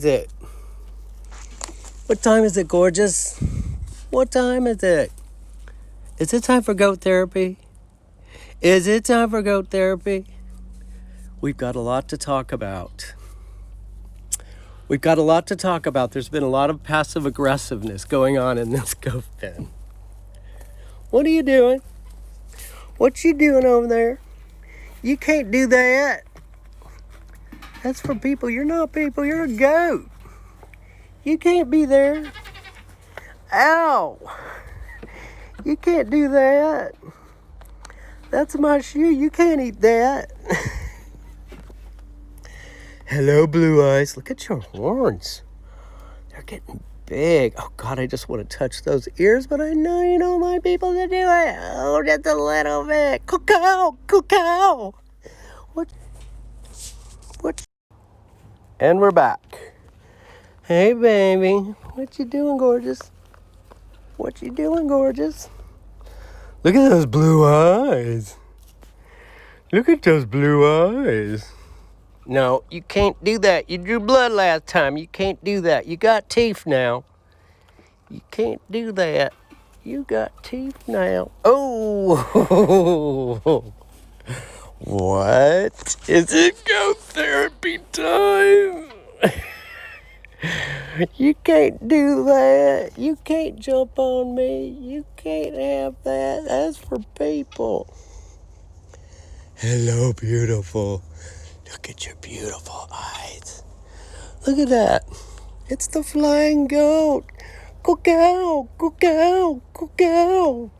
Is it? What time is it, gorgeous? What time is it? Is it time for goat therapy? Is it time for goat therapy? We've got a lot to talk about. There's been a lot of passive aggressiveness going on in this goat pen. What are you doing? What you doing over there? You can't do that. That's for people. You're not people. You're a goat. You can't be there. Ow. You can't do that. That's my shoe. You can't eat that. Hello, Blue Eyes. Look at your horns. They're getting big. Oh, God, I just want to touch those ears, but I know you don't like people to do it. Oh, just a little bit. Cuckoo, cuckoo. What? And we're back. Hey, baby. What you doing, gorgeous? What you doing, gorgeous? Look at those blue eyes. Look at those blue eyes. No, you can't do that. You drew blood last time. You can't do that. You got teeth now. You can't do that. You got teeth now. Oh! What? Is it goat therapy time? You can't do that. You can't jump on me. You can't have that. That's for people. Hello, beautiful. Look at your beautiful eyes. Look at that. It's the flying goat. Cuckoo, cuckoo, cuckoo.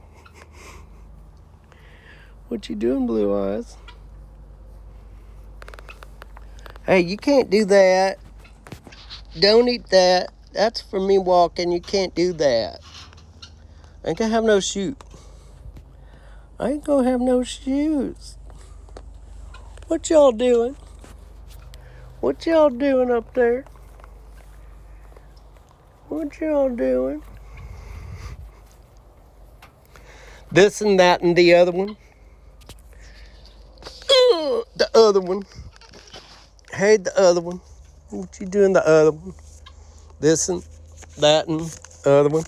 What you doing, Blue Eyes? Hey, you can't do that. Don't eat that. That's for me walking. You can't do that. I ain't gonna have no shoes. I ain't gonna have no shoes. What y'all doing? What y'all doing up there? What y'all doing? This and that and the other one. The other one. Hey, the other one. What you doing, the other one? This and that and other one.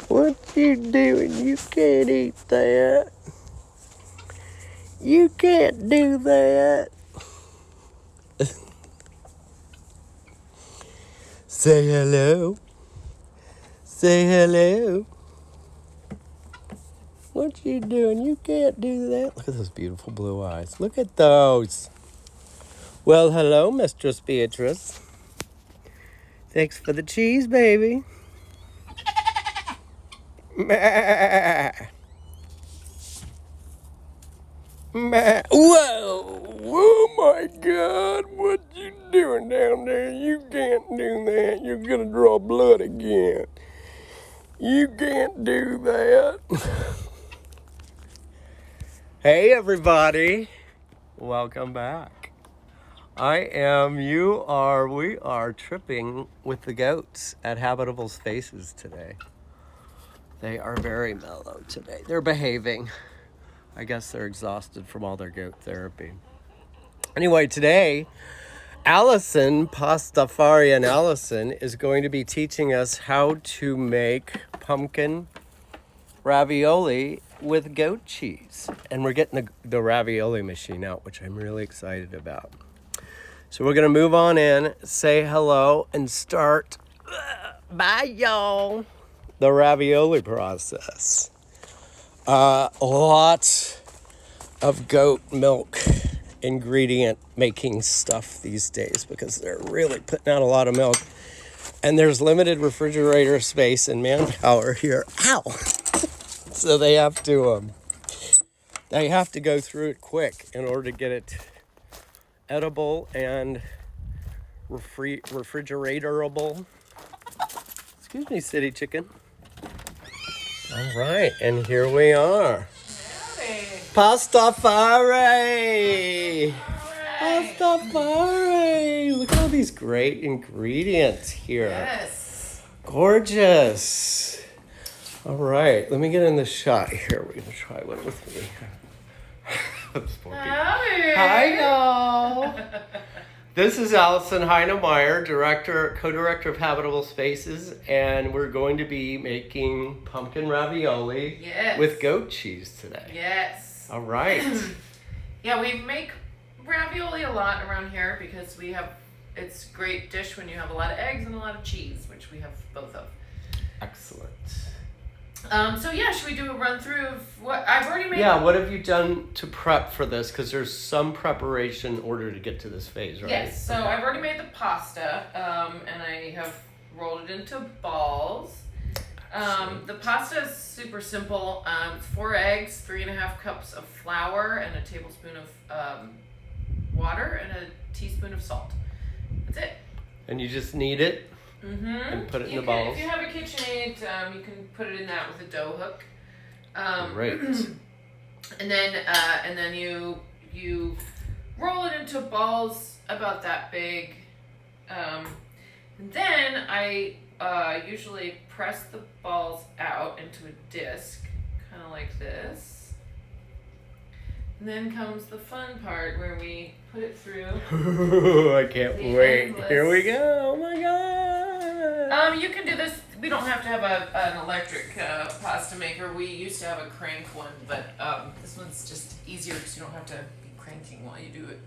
What you doing? You can't eat that. You can't do that. Say hello. Say hello. What you doing? You can't do that. Look at those beautiful blue eyes. Look at those. Well, hello, Mistress Beatrice. Thanks for the cheese, baby. Whoa! Oh my God! What you doing down there? You can't do that. You're gonna draw blood again. You can't do that. Hey, everybody! Welcome back. We are tripping with the goats at Habitable Spaces today. They are very mellow today. They're behaving. I guess they're exhausted from all their goat therapy. Anyway, today, Pastafarian Allison, is going to be teaching us how to make pumpkin ravioli with goat cheese. And we're getting the ravioli machine out, which I'm really excited about. So we're going to move on in, say hello, and start, bye y'all, the ravioli process. Lots of goat milk ingredient making stuff these days because they're really putting out a lot of milk. And there's limited refrigerator space and manpower here. Ow! So they have to go through it quick in order to get it edible and refrigeratable. Excuse me, city chicken. All right, and here we are. Pastafari! Pastafari! Look at all these great ingredients here. Yes. Gorgeous. All right, let me get in the shot here. We're going to try one with me. Hi. Hi, y'all. This is Allison Heinemeyer, co-director of Habitable Spaces, and we're going to be making pumpkin ravioli with goat cheese today. Yes. All right. Yeah, we make ravioli a lot around here because it's a great dish when you have a lot of eggs and a lot of cheese, which we have both of. Excellent. Should we do a run through of what I've already made? Yeah, what have you done to prep for this? Because there's some preparation in order to get to this phase, right? Yes, so I've already made the pasta, and I have rolled it into balls. The pasta is super simple. It's 4 eggs, 3.5 cups of flour, and a tablespoon of water, and a teaspoon of salt. That's it. And you just knead it and put it in the balls. If you have a KitchenAid, you can put it in that with a dough hook. Great. And then you roll it into balls about that big. And then I usually press the balls out into a disc, kind of like this. And then comes the fun part where we put it through. Ooh, I can't wait. Here we go. Oh my God. You can do this. We don't have to have an electric pasta maker. We used to have a crank one, but this one's just easier because you don't have to be cranking while you do it.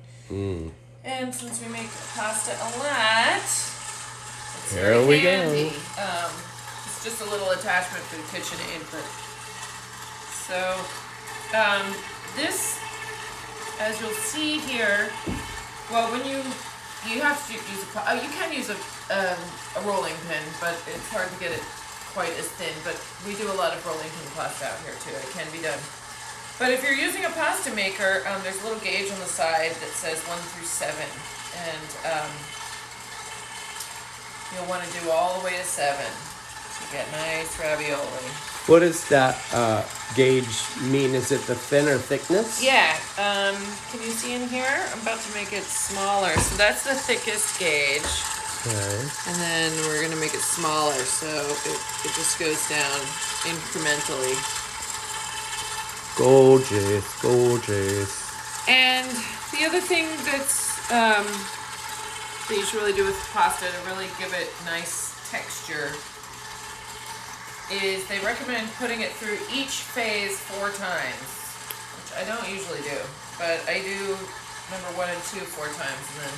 And since we make pasta a lot, it's here we handy. go. It's just a little attachment for the KitchenAid, but this, as you'll see here, well, when you have to use you can use a rolling pin, but it's hard to get it quite as thin. But we do a lot of rolling pin pasta out here too. It can be done. But if you're using a pasta maker, there's a little gauge on the side that says 1 through 7, and you'll want to do all the way to 7 to get nice ravioli. What does that gauge mean? Is it the thin or thickness? Yeah. Can you see in here? I'm about to make it smaller. So that's the thickest gauge. Okay. And then we're going to make it smaller, so it just goes down incrementally. Gorgeous, gorgeous. And the other thing that's that you should really do with pasta to really give it nice texture is they recommend putting it through each phase 4 times, which I don't usually do, but I do number 1 and 2 4 times, and then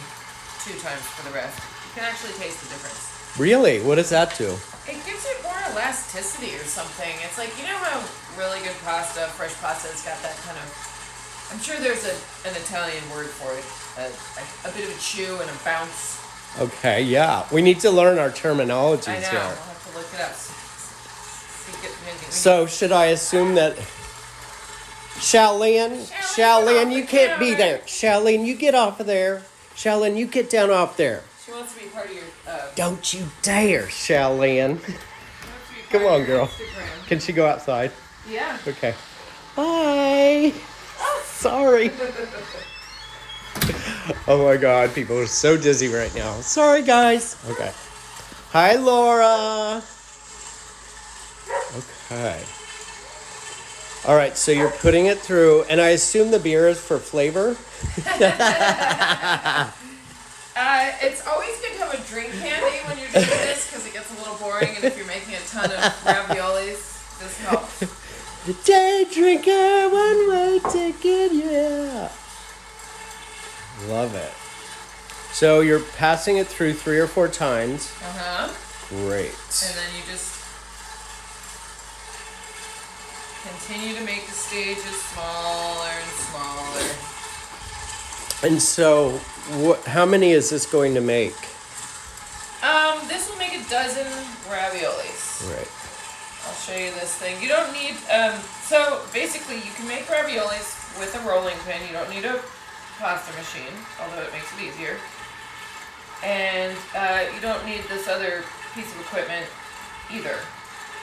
2 times for the rest. You can actually taste the difference. Really? What does that do? It gives it more elasticity or something. It's like, you know how really good pasta, fresh pasta, has got that kind of, I'm sure there's an Italian word for it, a bit of a chew and a bounce. Okay, yeah. We need to learn our terminologies I know, here. I'll have to look it up. So should I assume that Shaolin, you can't be there. Shaolin, you get off of there. Shaolin, you get down off there. She wants to be part of your Don't you dare, Shaolin. Come on, girl. Instagram. Can she go outside? Yeah. Okay. Bye. Sorry. Oh my God, people are so dizzy right now. Sorry, guys. Okay. Hi, Laura. Okay. All right, so you're putting it through, and I assume the beer is for flavor? It's always good to have a drink handy when you're doing this because it gets a little boring, and if you're making a ton of raviolis, this helps. Day drinker, one-way ticket, yeah. Love it. So you're passing it through 3 or 4 times. Uh-huh. Great. And then you just continue to make the stages smaller and smaller. And so, how many is this going to make? This will make a dozen raviolis. Right. I'll show you this thing. You don't need, so basically you can make raviolis with a rolling pin. You don't need a pasta machine, although it makes it easier. And you don't need this other piece of equipment either,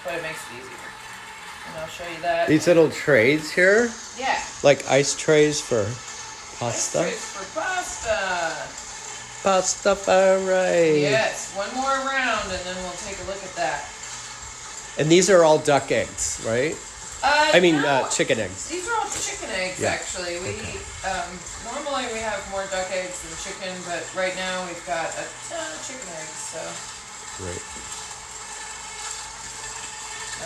but it makes it easier. And I'll show you that. These little trays here? Yeah. Like ice trays for pasta? Ice trays for pasta. Pastafari. Yes, one more round and then we'll take a look at that. And these are all duck eggs, right? No, Chicken eggs. these are all chicken eggs, Yeah. actually. Normally we have more duck eggs than chicken, but right now we've got a ton of chicken eggs, so. Great.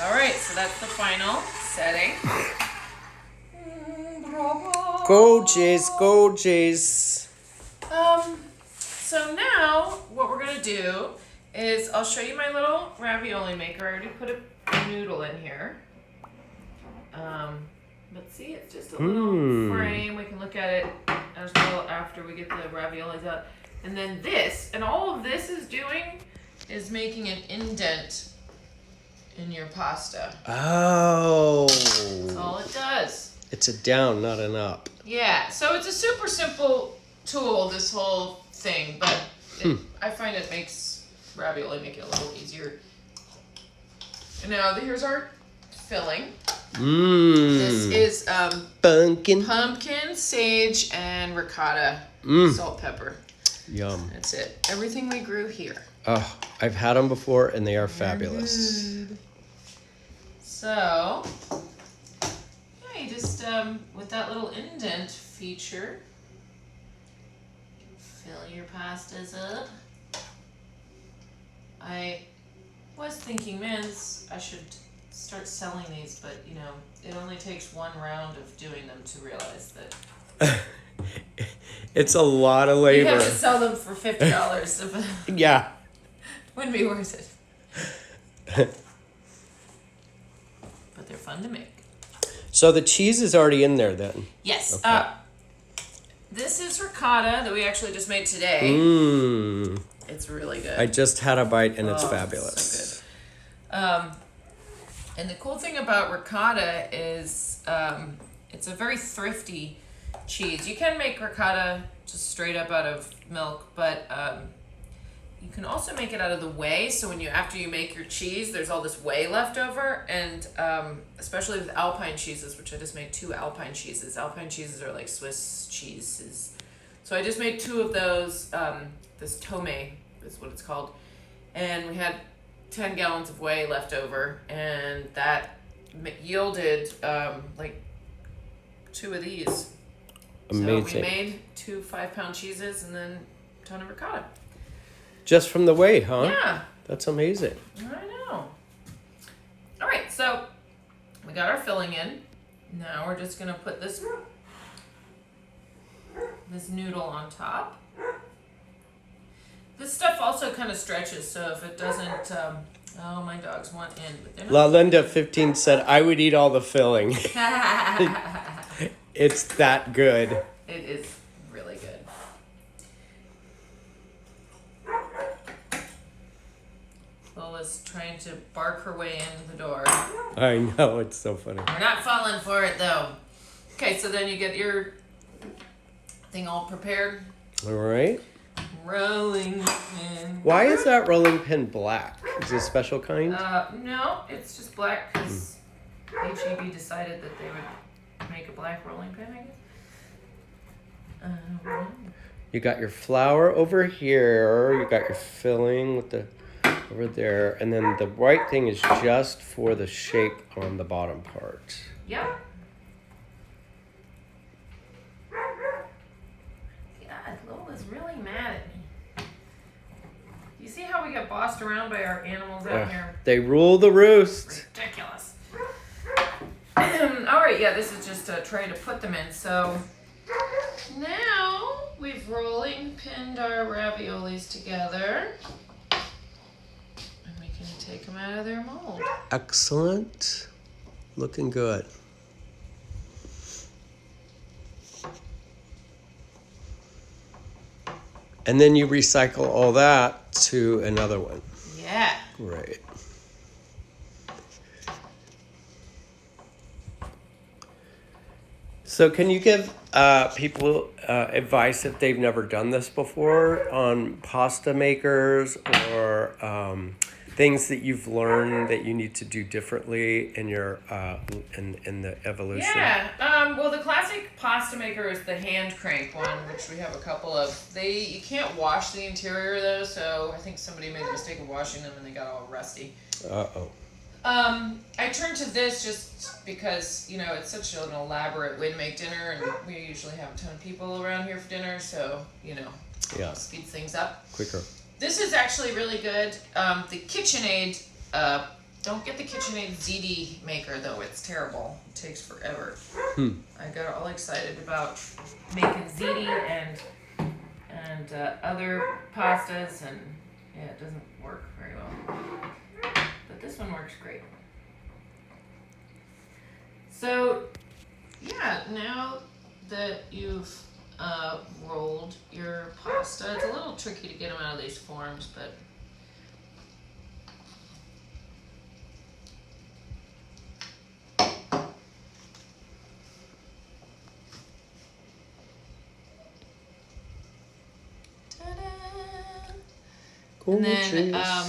All right, so that's the final setting. Go, Jace. So now what we're gonna do is I'll show you my little ravioli maker. I already put a noodle in here. But see, it's just a little frame. We can look at it as well after we get the raviolis out. And then this, and all of this is doing is making an indent in your pasta. Oh. That's all it does. It's a down, not an up. Yeah, so it's a super simple tool, this whole thing, but I find it makes ravioli make it a little easier. And now here's our filling. This is pumpkin, sage, and ricotta, salt, pepper. Yum. That's it. Everything we grew here. Oh, I've had them before, and they are fabulous. So, yeah, you just, with that little indent feature, fill your pastas up. I was thinking, man, I should start selling these, but, you know, it only takes one round of doing them to realize that. It's a lot of labor. You have to sell them for $50. Yeah. Wouldn't be worth it. But they're fun to make. So the cheese is already in there then? Yes. Okay. This is ricotta that we actually just made today. It's really good. I just had a bite and it's fabulous. So good. And the cool thing about ricotta is it's a very thrifty cheese. You can make ricotta just straight up out of milk, but you can also make it out of the whey. So after you make your cheese, there's all this whey left over, and especially with Alpine cheeses, which I just made 2 Alpine cheeses. Alpine cheeses are like Swiss cheeses. So I just made 2 of those. This tome is what it's called, and we had 10 gallons of whey left over, and that yielded like 2 of these. Amazing. So we made 2 5-pound cheeses and then a ton of ricotta. Just from the whey, huh? Yeah. That's amazing. I know. All right, so we got our filling in. Now we're just gonna put this noodle on top. This stuff also kind of stretches, so if it doesn't, my dogs want in, but they're La not. Linda 15 said, I would eat all the filling. It's that good. It is really good. Lola's trying to bark her way in the door. I know, it's so funny. We're not falling for it, though. Okay, so then you get your thing all prepared. All right. Rolling pin. Why is that rolling pin black? Is it a special kind? No, it's just black because HEB decided that they would make a black rolling pin, I guess. You got your flour over here. You got your filling with the over there, and then the white thing is just for the shape on the bottom part. Yep. God, Lola's really mad at me. You see how we get bossed around by our animals out here? They rule the roost. Ridiculous. All right, yeah, this is just a tray to put them in. So now we've rolling pinned our raviolis together. And we can take them out of their mold. Excellent. Looking good. And then you recycle all that to another one. Yeah. Great. So can you give people advice if they've never done this before on pasta makers or things that you've learned that you need to do differently in your in the evolution? Yeah. Well, the classic pasta maker is the hand crank one, which we have a couple of. You can't wash the interior though, so I think somebody made the mistake of washing them and they got all rusty. Uh-oh. I turned to this just because, it's such an elaborate way to make dinner, and we usually have a ton of people around here for dinner, so, Yeah. speeds things up. Quicker. This is actually really good. The KitchenAid, don't get the KitchenAid ZD maker though, it's terrible. It takes forever. I got all excited about making ziti and other pastas, and yeah, it doesn't work very well. But this one works great. So, yeah, now that you've rolled your pasta, it's a little tricky to get them out of these forms, but and then I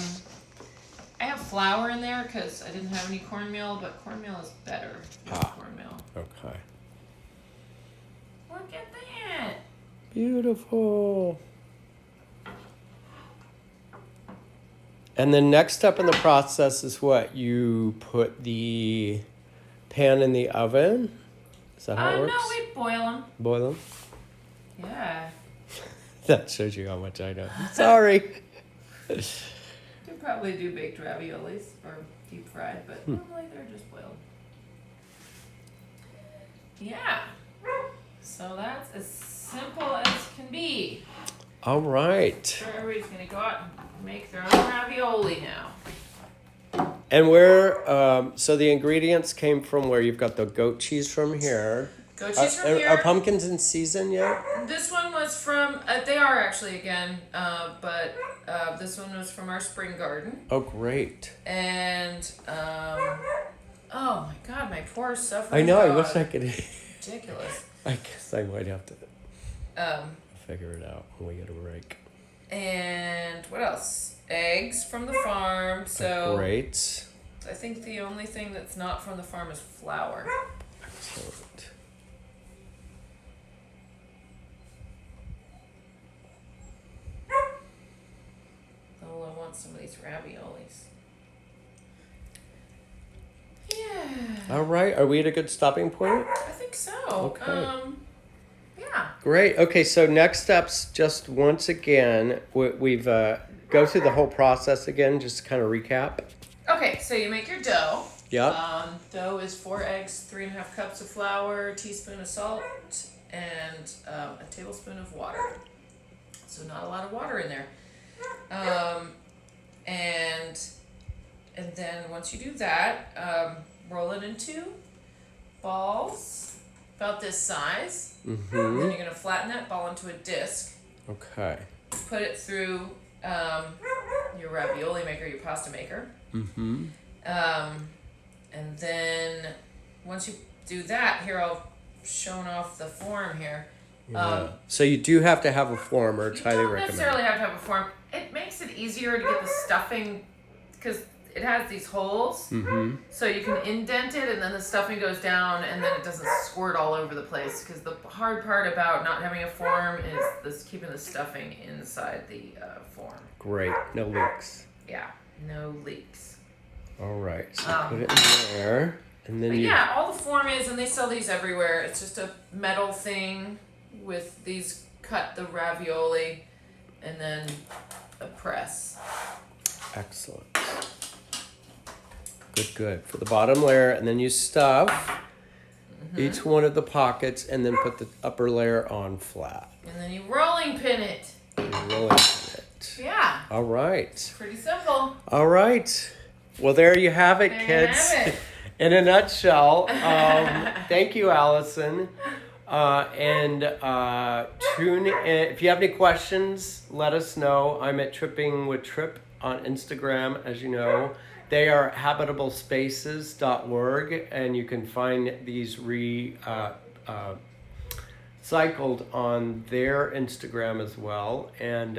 have flour in there because I didn't have any cornmeal, but cornmeal is better than cornmeal. Okay. Look at that. Beautiful. And the next step in the process is what? You put the pan in the oven? Is that how it works? No, we boil them. Boil them? Yeah. That shows you how much I know. Sorry. You could probably do baked raviolis or deep fried, but normally they're just boiled. Yeah. So that's as simple as can be. All right. So everybody's going to go out and make their own ravioli now. And where, so the ingredients came from where? You've got the goat cheese from here. Goat cheese from here. Are pumpkins in season yet? This one was from, they are actually again, but this one was from our spring garden. Oh, great. And, oh my God, my poor suffering I know, dog. I wish I could. Ridiculous. I guess I might have to figure it out when we get a break. And what else? Eggs from the farm. So Great. I think the only thing that's not from the farm is flour. Excellent. Oh, I want some of these raviolis. Yeah. All right. Are we at a good stopping point? I think so. Okay. Yeah. Great. Okay. So next steps, just once again, we've go through the whole process again, just to kind of recap. Okay, so you make your dough. Yep. Dough is 4 eggs, 3.5 cups of flour, a teaspoon of salt, and a tablespoon of water. So not a lot of water in there. And then once you do that, roll it into balls about this size. Mm-hmm. And then you're gonna flatten that ball into a disc. Okay. Put it through your ravioli maker, your pasta maker. Mm-hmm. And then once you do that, here I'll showing off the form here. Yeah. So you do have to have a form, or it's highly You don't recommended. necessarily have to have a form. It makes it easier to get the stuffing because it has these holes. Mm-hmm. So you can indent it and then the stuffing goes down and then it doesn't squirt all over the place. Because the hard part about not having a form is this keeping the stuffing inside the form. Great. No leaks. Yeah, no leaks. All right. So put it in there, and then But you. yeah, all the form is, and they sell these everywhere. It's just a metal thing with these cut the ravioli and then a press. Excellent. Good, good. For the bottom layer, and then you stuff each one of the pockets, and then put the upper layer on flat. And then you rolling pin it. And roll it. Yeah. All right. Pretty simple. All right. Well, there you have it, There you kids. have it. In a nutshell. Thank you, Allison. And tune in. If you have any questions, let us know. I'm at Tripping with Trip on Instagram, as you know. They are habitablespaces.org, and you can find these cycled on their Instagram as well. And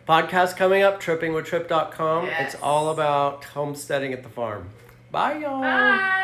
podcast coming up, trippingwithtrip.com. Yes. It's all about homesteading at the farm. Bye, y'all. Bye.